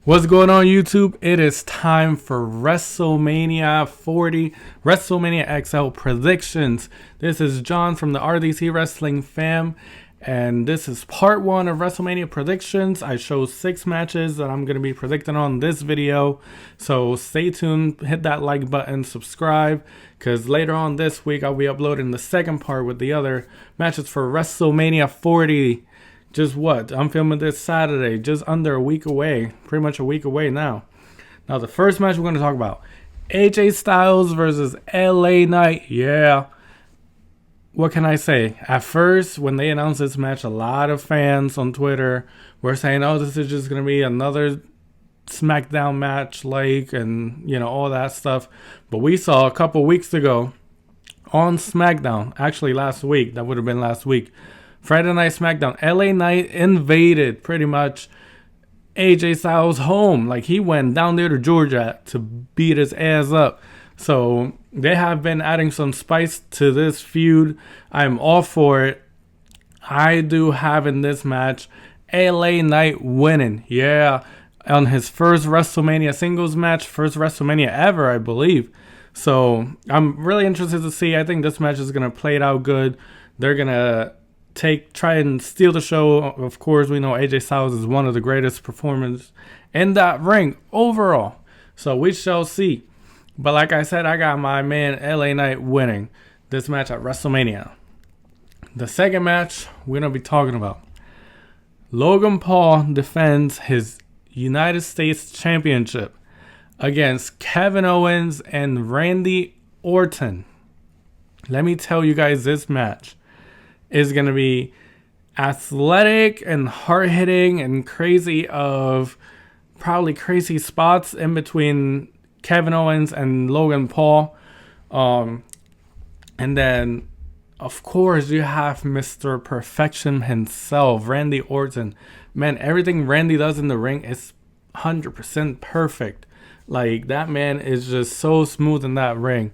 What's going on, YouTube? It is time for WrestleMania 40, WrestleMania XL predictions. This is John from the RDC Wrestling Fam, and this is part 1 of WrestleMania predictions. I chose 6 matches that I'm going to be predicting on this video, so stay tuned, hit that like button, subscribe, because later on this week I'll be uploading the second part with the other matches for WrestleMania 40. Just what? I'm filming this Saturday, just under a week away. Pretty much a week away now. Now, the first match we're going to talk about. AJ Styles versus LA Knight. Yeah. What can I say? At first, when they announced this match, a lot of fans on Twitter were saying, oh, this is just going to be another SmackDown match, and, you know, all that stuff. But we saw a couple weeks ago on SmackDown, actually last week, that would have been last week, Friday Night SmackDown, LA Knight invaded pretty much AJ Styles' home. Like, he went down there to Georgia to beat his ass up. So they have been adding some spice to this feud. I'm all for it. I do have in this match LA Knight winning. Yeah, on his first WrestleMania singles match, first WrestleMania ever, I believe. So I'm really interested to see. I think this match is going to play it out good. They're going to try and steal the show. Of course, we know AJ Styles is one of the greatest performers in that ring overall. So we shall see. But like I said, I got my man LA Knight winning this match at WrestleMania. The second match we're going to be talking about. Logan Paul defends his United States Championship against Kevin Owens and Randy Orton. Let me tell you guys, this match is going to be athletic and hard-hitting and crazy, of probably crazy spots in between Kevin Owens and Logan Paul. And then, of course, you have Mr. Perfection himself, Randy Orton. Man, everything Randy does in the ring is 100% perfect. Like, that man is just so smooth in that ring.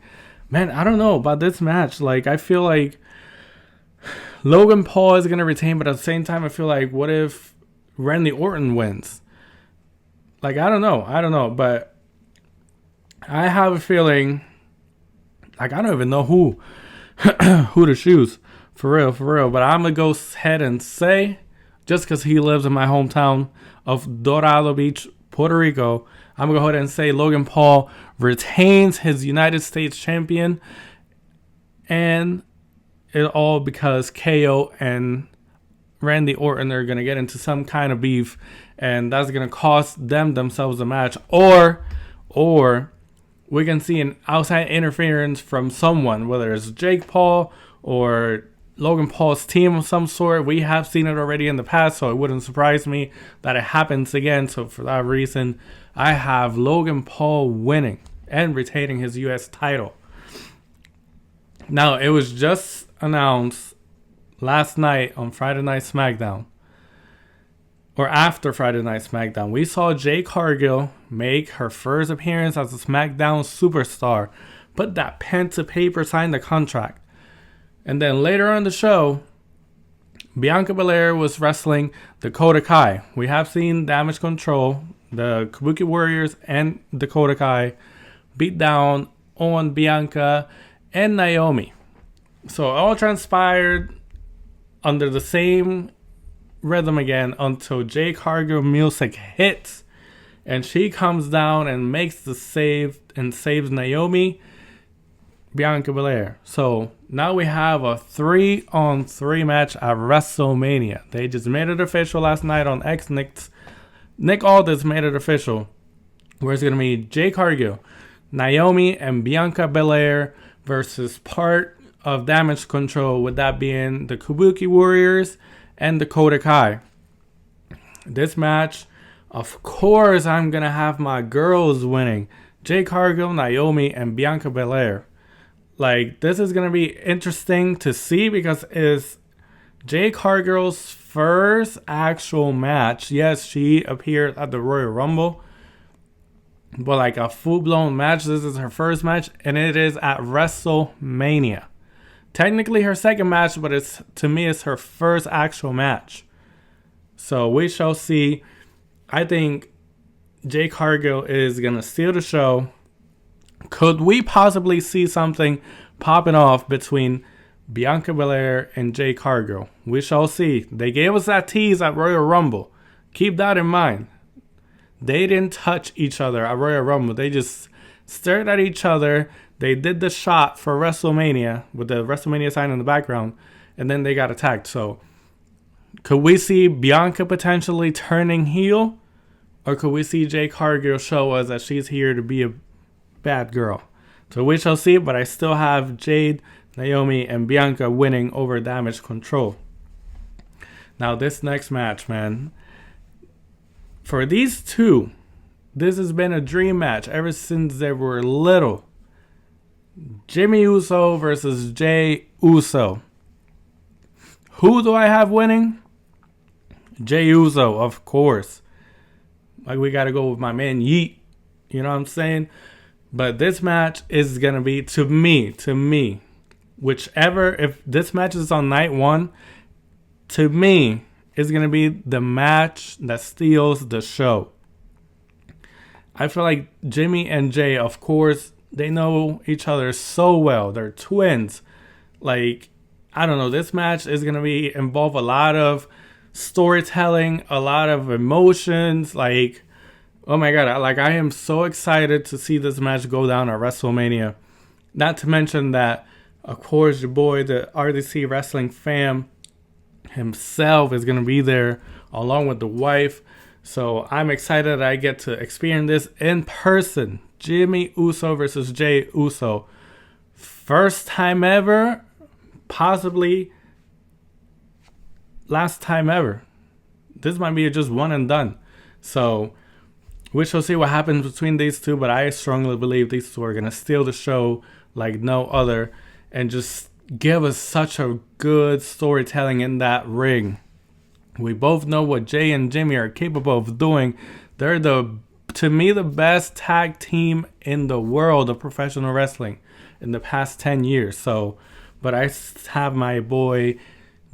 Man, I don't know about this match. Like, I feel like Logan Paul is going to retain, but at the same time, I feel like, what if Randy Orton wins? Like, I don't know, but I have a feeling, like, I don't even know who to choose, for real, but I'm going to go ahead and say, just because he lives in my hometown of Dorado Beach, Puerto Rico, I'm going to go ahead and say Logan Paul retains his United States champion, and it all because KO and Randy Orton are going to get into some kind of beef, and that's going to cost themselves a match. Or we can see an outside interference from someone, whether it's Jake Paul or Logan Paul's team of some sort. We have seen it already in the past, so it wouldn't surprise me that it happens again. So for that reason, I have Logan Paul winning and retaining his U.S. title. Now, it was just announced last night on Friday Night SmackDown, or after Friday Night SmackDown, we saw Jade Cargill make her first appearance as a SmackDown superstar, put that pen to paper, sign the contract. And then later on the show, Bianca Belair was wrestling Dakota Kai. We have seen Damage Control, the Kabuki Warriors, and Dakota Kai beat down on Bianca and Naomi. So it all transpired under the same rhythm again until Jay Cargill music hits. And she comes down and makes the save and saves Naomi, Bianca Belair. So now we have a 3-on-3 match at WrestleMania. They just made it official last night on X. Nick Aldis made it official. Where it's going to be Jay Cargill, Naomi, and Bianca Belair versus part of Damage Control, with that being the Kabuki Warriors and Dakota Kai. This match, of course, I'm going to have my girls winning. Jay Cargill, Naomi, and Bianca Belair. Like, this is going to be interesting to see because it's Jay Cargill's first actual match. Yes, she appeared at the Royal Rumble, but like a full-blown match. This is her first match, and it is at WrestleMania. Technically her second match, but to me it's her first actual match. So we shall see. I think Jay Cargill is going to steal the show. Could we possibly see something popping off between Bianca Belair and Jay Cargill? We shall see. They gave us that tease at Royal Rumble. Keep that in mind. They didn't touch each other at Royal Rumble. They just stared at each other. They did the shot for WrestleMania with the WrestleMania sign in the background, and then they got attacked. So could we see Bianca potentially turning heel? Or could we see Jay Cargill show us that she's here to be a bad girl? So we shall see, but I still have Jade, Naomi, and Bianca winning over Damage Control. Now this next match, man. For these two, this has been a dream match ever since they were little. Jimmy Uso versus Jay Uso. Who do I have winning? Jay Uso, of course. Like, we got to go with my man Yeet. You know what I'm saying? But this match is going to be, to me, whichever, if this match is on night one, to me, is going to be the match that steals the show. I feel like Jimmy and Jay, of course, they know each other so well. They're twins. Like, I don't know, this match is going to involve a lot of storytelling, a lot of emotions. Like, oh my god, I am so excited to see this match go down at WrestleMania. Not to mention that, of course, your boy, the RDC Wrestling Fam himself, is going to be there along with the wife. So I'm excited that I get to experience this in person. Jimmy Uso versus Jay Uso. First time ever, possibly last time ever. This might be just one and done. So we shall see what happens between these two, but I strongly believe these two are going to steal the show like no other and just give us such a good storytelling in that ring. We both know what Jay and Jimmy are capable of doing. They're to me, the best tag team in the world of professional wrestling in the past 10 years. So, but I have my boy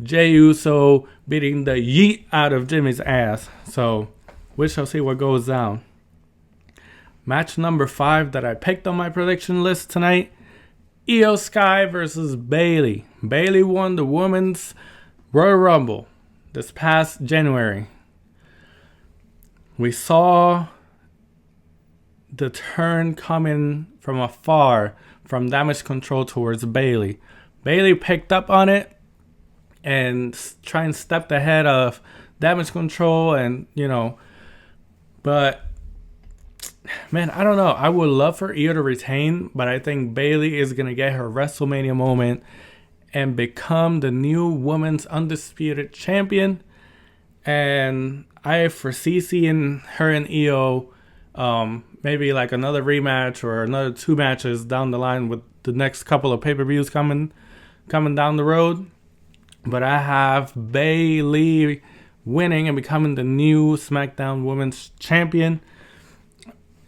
Jay Uso beating the yeet out of Jimmy's ass. So we shall see what goes down. Match number 5 that I picked on my prediction list tonight. Io Sky versus Bayley. Bayley won the Women's Royal Rumble this past January. We saw the turn coming from afar from Damage Control towards Bayley. Bayley picked up on it and try and step ahead of Damage Control, and but man, I don't know. I would love for Io to retain, but I think Bayley is gonna get her WrestleMania moment and become the new Women's Undisputed Champion. And I foresee seeing her and Io maybe like another rematch or another 2 matches down the line with the next couple of pay-per-views coming down the road. But I have Bayley winning and becoming the new SmackDown Women's Champion.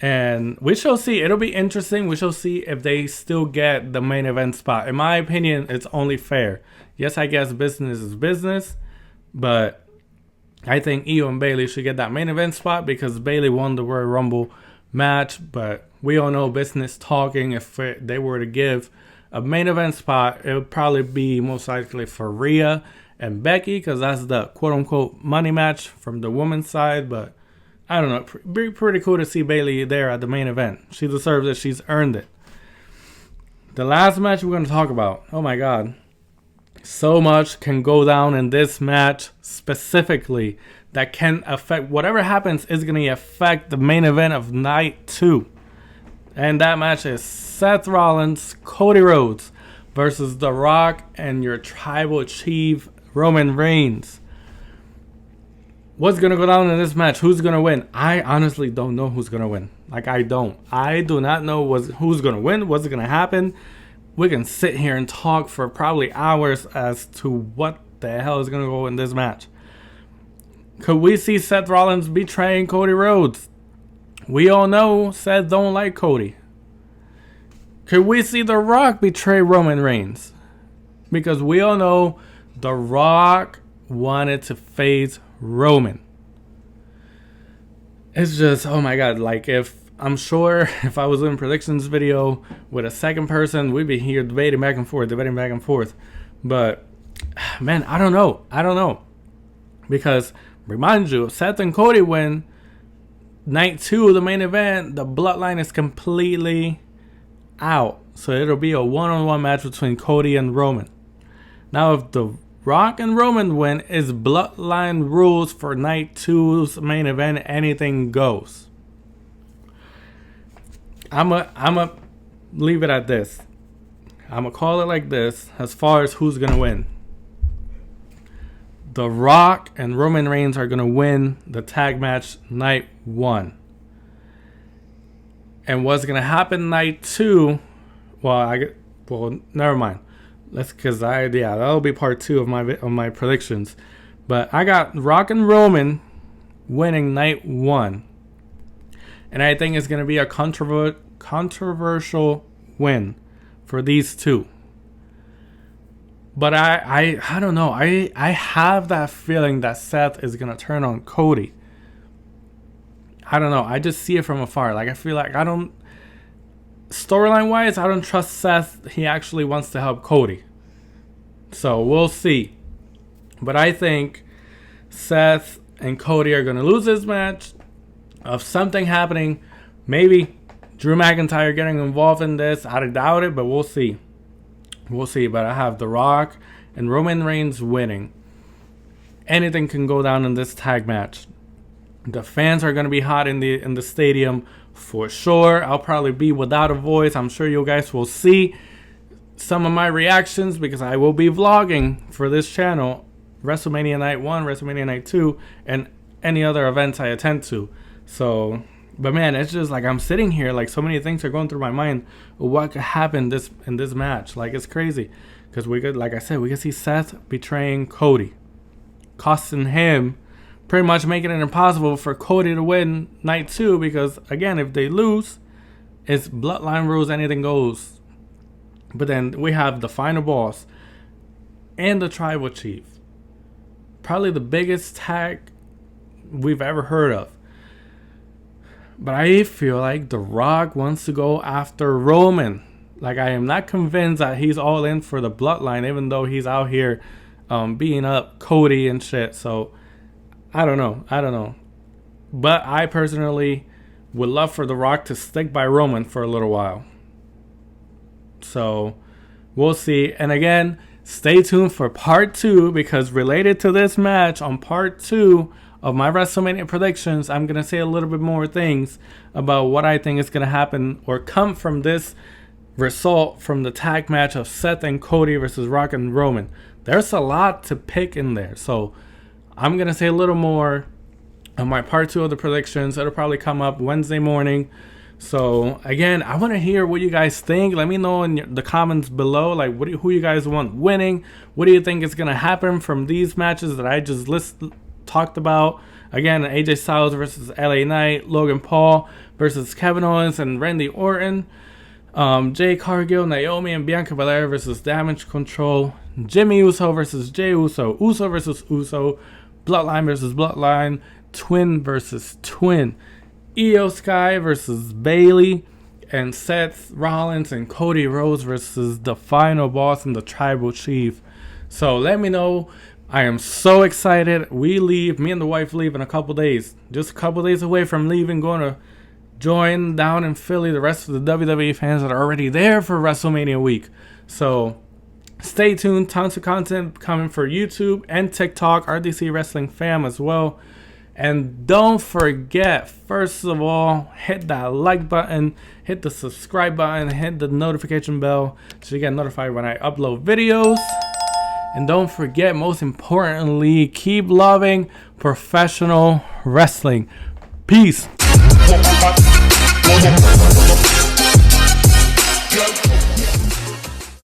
And we shall see. It'll be interesting. We shall see if they still get the main event spot. In my opinion, it's only fair. Yes, I guess business is business, but I think Io and Bayley should get that main event spot because Bayley won the Royal Rumble match. But we all know business talking. If they were to give a main event spot, it would probably be most likely for Rhea and Becky, because that's the quote-unquote money match from the women's side. But I don't know. Be pretty cool to see Bayley there at the main event. She deserves it. She's earned it. The last match we're going to talk about. Oh, my God. So much can go down in this match specifically that can affect whatever happens is going to affect the main event of night 2. And that match is Seth Rollins, Cody Rhodes versus The Rock and your tribal chief Roman Reigns. What's going to go down in this match? Who's going to win? I honestly don't know who's going to win. I do not know who's going to win. What's going to happen? We can sit here and talk for probably hours as to what the hell is going to go in this match. Could we see Seth Rollins betraying Cody Rhodes? We all know Seth don't like Cody. Could we see The Rock betray Roman Reigns? Because we all know The Rock wanted to face Roman. It's just, oh my God, I'm sure if I was doing predictions video with a second person, we'd be here debating back and forth. But, man, I don't know. Because, remind you, Seth and Cody win night 2 of the main event. The bloodline is completely out. So it'll be a one-on-one match between Cody and Roman. Now, if The Rock and Roman win, is bloodline rules for night 2's main event. Anything goes. I'ma leave it at this. I'ma call it like this as far as who's gonna win. The Rock and Roman Reigns are gonna win the tag match night 1. And what's gonna happen night 2? Well, never mind. That'll be part 2 of my predictions. But I got Rock and Roman winning night 1. And I think it's going to be a controversial win for these two. But I don't know. I have that feeling that Seth is going to turn on Cody. I don't know. I just see it from afar. I feel like storyline-wise, I don't trust Seth. He actually wants to help Cody. So we'll see. But I think Seth and Cody are going to lose this match. Of something happening, maybe Drew McIntyre getting involved in this. I doubt it, but we'll see. But I have The Rock and Roman Reigns winning. Anything can go down in this tag match. The fans are going to be hot in the stadium for sure. I'll probably be without a voice. I'm sure you guys will see some of my reactions because I will be vlogging for this channel. WrestleMania Night 1, WrestleMania Night 2, and any other events I attend to. So, but man, it's just I'm sitting here, so many things are going through my mind. What could happen in this match? It's crazy. Because we could see Seth betraying Cody. Costing him, pretty much making it impossible for Cody to win night 2. Because, again, if they lose, it's bloodline rules, anything goes. But then we have the final boss and the tribal chief. Probably the biggest tag we've ever heard of. But I feel like The Rock wants to go after Roman. I am not convinced that he's all in for the bloodline, even though he's out here beating up Cody and shit. So, I don't know. But I personally would love for The Rock to stick by Roman for a little while. So, we'll see. And again, stay tuned for part 2 because related to this match on part 2 of my WrestleMania predictions, I'm going to say a little bit more things about what I think is going to happen or come from this result from the tag match of Seth and Cody versus Rock and Roman. There's a lot to pick in there. So I'm going to say a little more on my part 2 of the predictions. It'll probably come up Wednesday morning. So again, I want to hear what you guys think. Let me know in the comments below, who you guys want winning. What do you think is going to happen from these matches that I just talked about? Again, AJ Styles versus LA Knight, Logan Paul versus Kevin Owens and Randy Orton, Jay Cargill, Naomi and Bianca Belair versus Damage Control, Jimmy Uso versus Jay Uso, Uso versus Uso, Bloodline versus Bloodline, Twin versus Twin, Io Sky versus Bayley, and Seth Rollins and Cody Rhodes versus the final boss and the tribal chief. So let me know I am so excited. Me and the wife leave in a couple days. Just a couple days away from leaving, going to join down in Philly the rest of the WWE fans that are already there for WrestleMania week. So stay tuned. Tons of content coming for YouTube and TikTok, RDC Wrestling Fam as well. And don't forget, first of all, hit that like button, hit the subscribe button, hit the notification bell so you get notified when I upload videos. And don't forget, most importantly, keep loving professional wrestling. Peace.